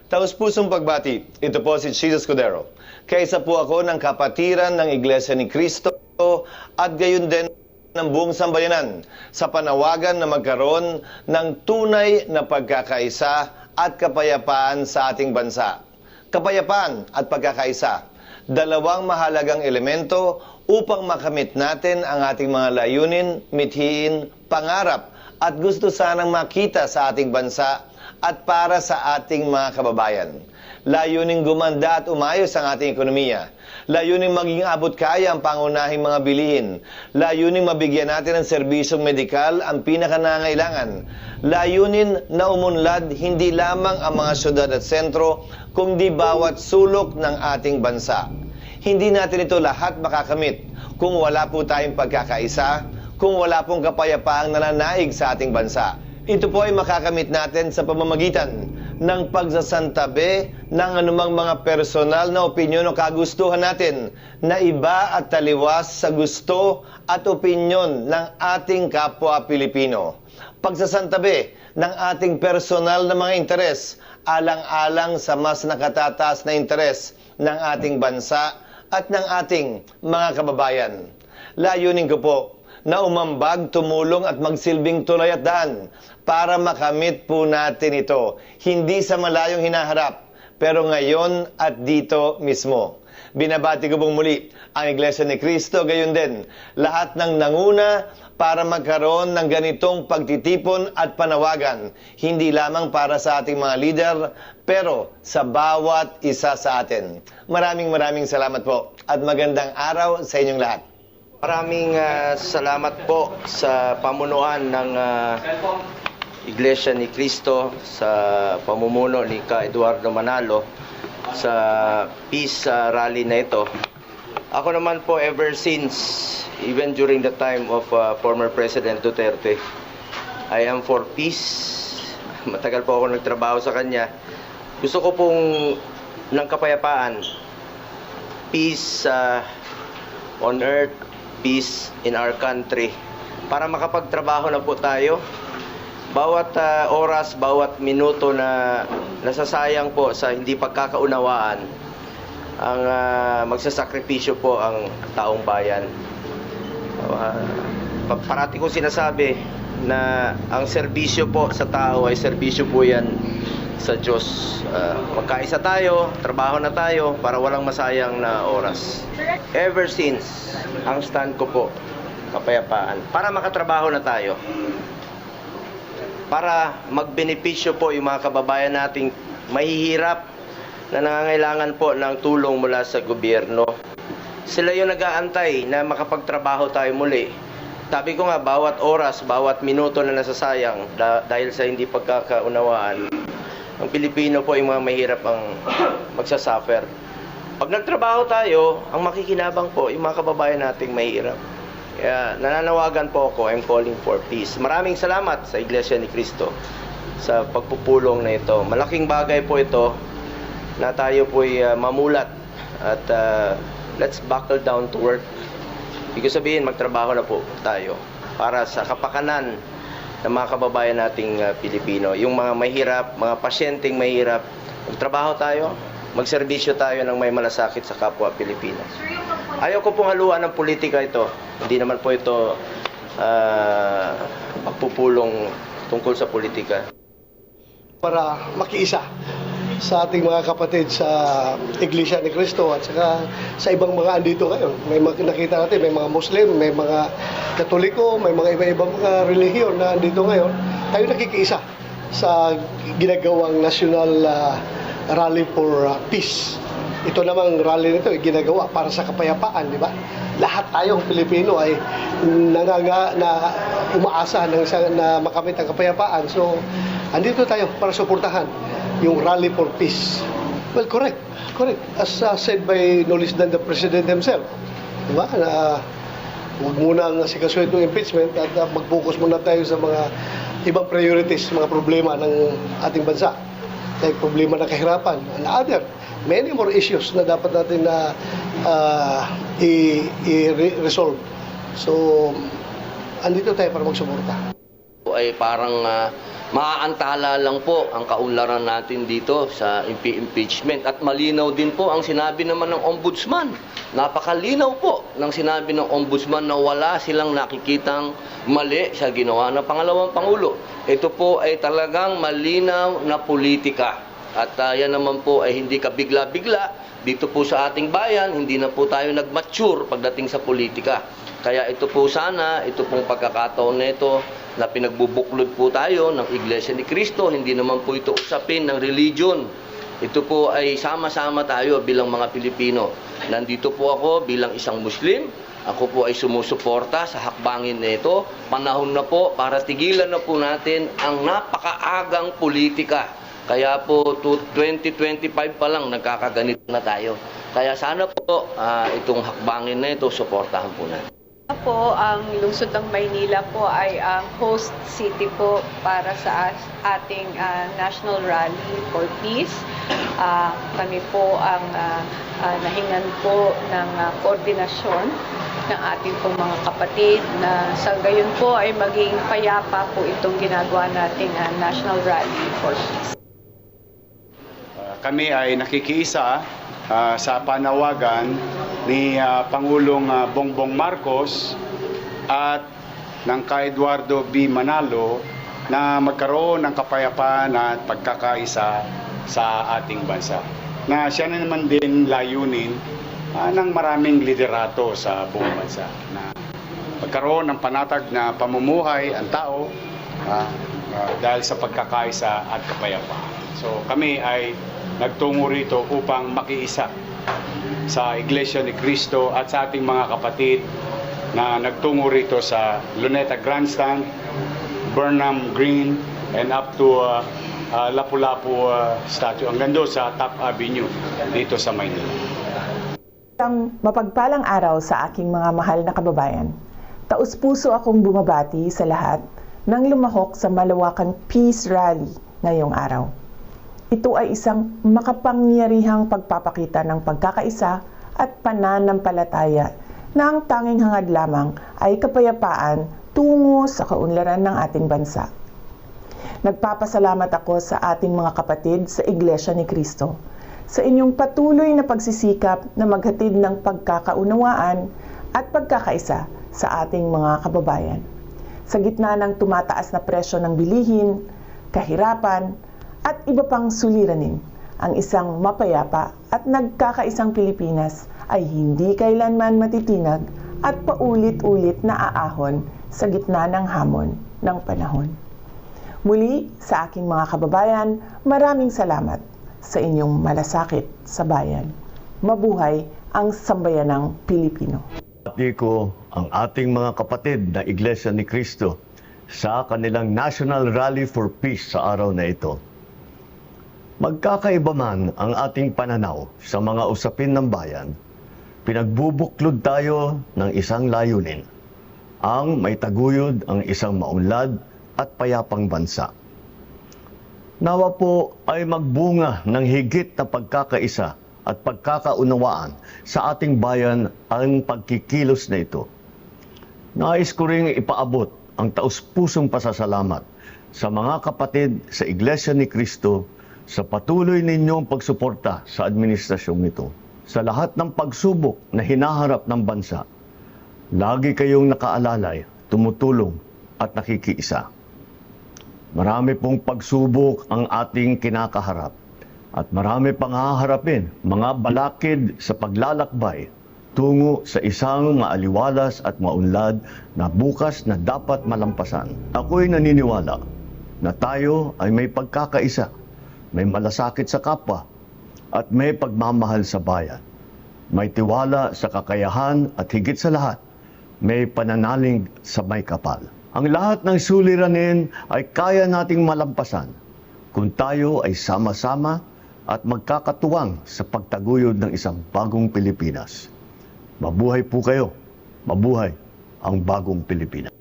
Taus-pusong pagbati, ito po si Jesus Cudero. Kaisa po ako ng kapatiran ng Iglesia ni Cristo at gayon din ng buong sambayanan sa panawagan na magkaroon ng tunay na pagkakaisa at kapayapaan sa ating bansa. Kapayapaan at pagkakaisa, dalawang mahalagang elemento upang makamit natin ang ating mga layunin, mithiin, pangarap at gusto sanang makita sa ating bansa at para sa ating mga kababayan. Layuning gumanda at umayos ang ating ekonomiya. Layuning maging abot kaya ang pangunahing mga bilihin. Layuning mabigyan natin ng serbisyong medikal ang pinakanangailangan. Layunin na umunlad hindi lamang ang mga syudad at sentro, kundi bawat sulok ng ating bansa. Hindi natin ito lahat makakamit kung wala po tayong pagkakaisa, kung wala pong kapayapaang nananaig sa ating bansa. Ito po ay makakamit natin sa pamamagitan ng pagsasantabi ng anumang mga personal na opinyon o kagustuhan natin na iba at taliwas sa gusto at opinyon ng ating kapwa Pilipino. Pagsasantabi ng ating personal na mga interes alang-alang sa mas nakatataas na interes ng ating bansa at ng ating mga kababayan. Layunin ko po na umambag, tumulong at magsilbing tulay at daan para makamit po natin ito. Hindi sa malayong hinaharap, pero ngayon at dito mismo. Binabati ko pong muli ang Iglesia ni Cristo, gayon din lahat ng nanguna para magkaroon ng ganitong pagtitipon at panawagan, hindi lamang para sa ating mga leader, pero sa bawat isa sa atin. Maraming salamat po at magandang araw sa inyong lahat. Maraming salamat po sa pamunuan ng Iglesia ni Cristo, sa pamumuno ni Ka Eduardo Manalo sa peace rally na ito. Ako naman po ever since, even during the time of former President Duterte, I am for peace. Matagal po ako nagtrabaho sa kanya. Gusto ko pong ng kapayapaan, peace on earth, peace in our country, para makapagtrabaho na po tayo. Bawat oras, bawat minuto na nasasayang po sa hindi pagkakaunawaan, ang magsasakripisyo po ang taong bayan. Parati ko sinasabi na ang serbisyo po sa tao ay serbisyo po yan sa Diyos. Magkaisa tayo, trabaho na tayo para walang masayang na oras. Ever since, ang stand ko po, kapayapaan, para makatrabaho na tayo. Para magbenepisyo po yung mga kababayan nating mahihirap na nangangailangan po ng tulong mula sa gobyerno. Sila yung nag-aantay na makapagtrabaho tayo muli. Sabi ko nga, bawat oras, bawat minuto na nasasayang dahil sa hindi pagkakaunawaan, ang Pilipino po yung mga mahirap ang magsasuffer. Pag nagtrabaho tayo, ang makikinabang po yung mga kababayan nating mahirap. Kaya nananawagan po ako, I'm calling for peace. Maraming salamat sa Iglesia ni Cristo sa pagpupulong na ito. Malaking bagay po ito na tayo po'y mamulat at let's buckle down to work. Ibig sabihin, magtrabaho na po tayo para sa kapakanan ng mga kababayan nating Pilipino. Yung mga mahirap, mga pasyenteng mahirap, magtrabaho tayo, magserbisyo tayo ng may malasakit sa kapwa Pilipino. Ayaw ko pong haluan ng politika ito. Hindi naman po ito pagpupulong tungkol sa politika. Para makiisa sa ating mga kapatid sa Iglesia ni Cristo at saka sa ibang mga andito ngayon. May nakita natin, may mga Muslim, may mga Katoliko, may mga iba-ibang mga relihiyon na andito ngayon. Tayo nakikiisa sa ginagawang National Rally for Peace. Ito namang rally nito ay ginagawa para sa kapayapaan, di ba? Lahat tayong Pilipino ay umaasa na makamit ang kapayapaan. So, andito tayo para suportahan yung rally for peace. Well, correct. As said by no less than the President himself. Diba? Na huwag muna ang asikasuhin itong impeachment at mag-focus muna tayo sa mga ibang priorities, mga problema ng ating bansa. Like problema ng kahirapan and other, many more issues na dapat natin na i-resolve. So, andito tayo para magsuporta. Ay parang Maaantala lang po ang kaunlaran natin dito sa impeachment at malinaw din po ang sinabi naman ng Ombudsman. Napakalinaw po ng sinabi ng Ombudsman na wala silang nakikitang mali sa ginawa ng pangalawang Pangulo. Ito po ay talagang malinaw na politika at yan naman po ay hindi kabigla-bigla dito po sa ating bayan, hindi na po tayo nag-mature pagdating sa politika. Kaya ito po sana, ito pong pagkakataon nito na pinagbubuklod po tayo ng Iglesia ni Cristo, hindi naman po ito usapin ng religion. Ito po ay sama-sama tayo bilang mga Pilipino. Nandito po ako bilang isang Muslim. Ako po ay sumusuporta sa hakbangin nito. Panahon na po para tigilan na po natin ang napakaagang politika. Kaya po 2025 pa lang nagkakaganito na tayo. Kaya sana po itong hakbangin na ito, suportahan po natin. Po, ang lungsod ng Maynila po ay ang host city po para sa ating National Rally for Peace. Kami po ang nahingan po ng koordinasyon ng ating pong mga kapatid na sa gayon po ay maging payapa po itong ginagawa nating National Rally for Peace. Kami ay nakikiisa sa panawagan ni Pangulong Bongbong Marcos at ng kay Eduardo B. Manalo na magkaroon ng kapayapaan at pagkakaisa sa ating bansa. Na siya na naman din layunin ng maraming liderato sa buong bansa. Na magkaroon ng panatag na pamumuhay ang tao dahil sa pagkakaisa at kapayapaan. So kami ay nagtungo rito upang makiisa sa Iglesia ni Cristo at sa ating mga kapatid na nagtungo rito sa Luneta Grandstand, Burnham Green, and up to Lapu-Lapu statue, hanggang doon sa Top Avenue dito sa Maynila. Isang mapagpalang araw sa aking mga mahal na kababayan. Taus-puso akong bumabati sa lahat ng lumahok sa malawakang Peace Rally ngayong araw. Ito ay isang makapangyarihang pagpapakita ng pagkakaisa at pananampalataya na ang tanging hangad lamang ay kapayapaan tungo sa kaunlaran ng ating bansa. Nagpapasalamat ako sa ating mga kapatid sa Iglesia ni Cristo sa inyong patuloy na pagsisikap na maghatid ng pagkakaunawaan at pagkakaisa sa ating mga kababayan. Sa gitna ng tumataas na presyo ng bilihin, kahirapan, at iba pang suliranin, ang isang mapayapa at nagkakaisang Pilipinas ay hindi kailanman matitinag at paulit-ulit na aahon sa gitna ng hamon ng panahon. Muli, sa aking mga kababayan, maraming salamat sa inyong malasakit sa bayan. Mabuhay ang sambayanang Pilipino. Pati ko ang ating mga kapatid na Iglesia ni Cristo sa kanilang National Rally for Peace sa araw na ito. Magkakaiba man ang ating pananaw sa mga usapin ng bayan, pinagbubuklod tayo ng isang layunin, ang maitaguyod ang isang maunlad at payapang bansa. Nawa po ay magbunga ng higit na pagkakaisa at pagkakaunawaan sa ating bayan ang pagkikilos na ito. Nais ko ring ipaabot ang taus-pusong pasasalamat sa mga kapatid sa Iglesia ni Cristo sa patuloy ninyong pagsuporta sa administrasyong ito. Sa lahat ng pagsubok na hinaharap ng bansa, lagi kayong nakaalalay, tumutulong at nakikiisa. Marami pong pagsubok ang ating kinakaharap at marami pang haharapin, mga balakid sa paglalakbay tungo sa isang maaliwalas at maunlad na bukas na dapat malampasan. Ako'y naniniwala na tayo ay may pagkakaisa, may malasakit sa kapwa, at may pagmamahal sa bayan. May tiwala sa kakayahan at higit sa lahat, may pananalig sa may kapal. Ang lahat ng suliranin ay kaya nating malampasan kung tayo ay sama-sama at magkakatuwang sa pagtaguyod ng isang bagong Pilipinas. Mabuhay po kayo. Mabuhay ang bagong Pilipinas.